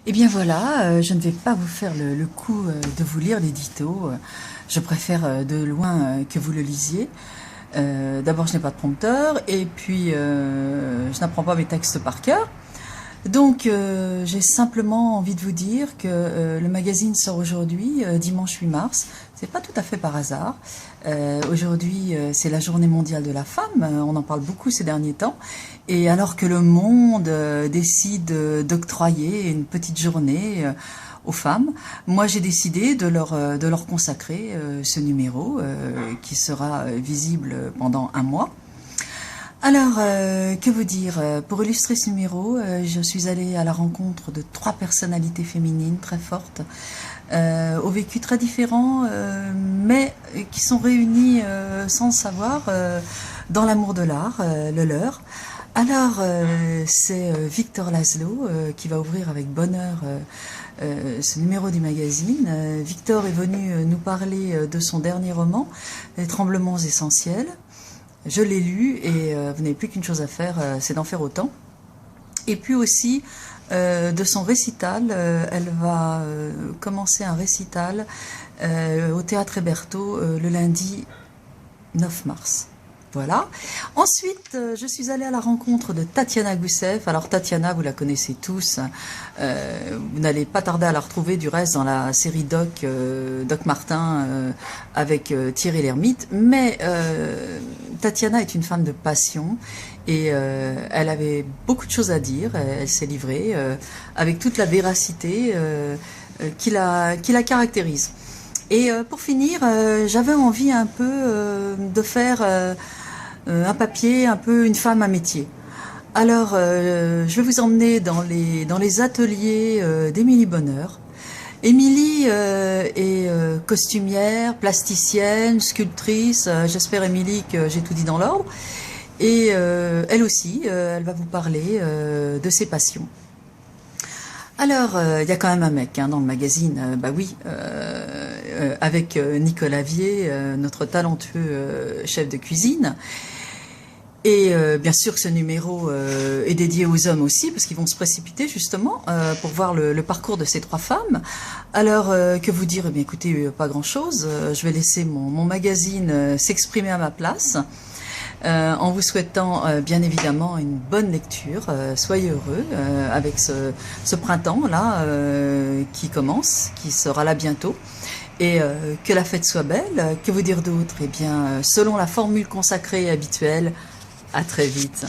Eh bien voilà, je ne vais pas vous faire le coup de vous lire l'édito. Je préfère de loin que vous le lisiez. D'abord, je n'ai pas de prompteur, et puis je n'apprends pas mes textes par cœur. Donc, j'ai simplement envie de vous dire que le magazine sort aujourd'hui, dimanche 8 mars. C'est pas tout à fait par hasard. Aujourd'hui, c'est la Journée mondiale de la femme. On en parle beaucoup ces derniers temps. Et alors que le monde décide d'octroyer une petite journée aux femmes, moi j'ai décidé de leur consacrer ce numéro qui sera visible pendant un mois. Alors, que vous dire? Pour illustrer ce numéro, je suis allée à la rencontre de trois personnalités féminines très fortes, au vécu très différent, mais qui sont réunies sans le savoir dans l'amour de l'art, le leur. Alors, c'est Victor Laszlo qui va ouvrir avec bonheur ce numéro du magazine. Victor est venu nous parler de son dernier roman, Les Tremblements essentiels. Je l'ai lu et vous n'avez plus qu'une chose à faire, c'est d'en faire autant. Et puis aussi de son récital, elle va commencer un récital au Théâtre Hébertot le lundi 9 mars. Voilà. Ensuite, je suis allée à la rencontre de Tatiana Gousseff. Alors Tatiana, vous la connaissez tous. Vous n'allez pas tarder à la retrouver du reste dans la série Doc Martin avec Thierry Lhermitte. Mais Tatiana est une femme de passion et elle avait beaucoup de choses à dire. Elle s'est livrée avec toute la véracité qui la caractérise. Et pour finir, j'avais envie un peu de faire un papier, un peu une femme à métier. Alors, je vais vous emmener dans les ateliers d'Émilie Bonheur. Émilie est costumière, plasticienne, sculptrice. J'espère, Émilie, que j'ai tout dit dans l'ordre. Et elle aussi, elle va vous parler de ses passions. Alors, il y a quand même un mec dans le magazine, bah oui, avec Nicolas Vier, notre talentueux chef de cuisine. Et bien sûr que ce numéro est dédié aux hommes aussi, parce qu'ils vont se précipiter justement pour voir le parcours de ces trois femmes. Alors, que vous dire? Eh bien, écoutez, pas grand-chose. Je vais laisser mon magazine s'exprimer à ma place. En vous souhaitant bien évidemment une bonne lecture. Soyez heureux avec ce printemps-là qui commence, qui sera là bientôt. Et que la fête soit belle. Que vous dire d'autre? Eh bien, selon la formule consacrée et habituelle, à très vite.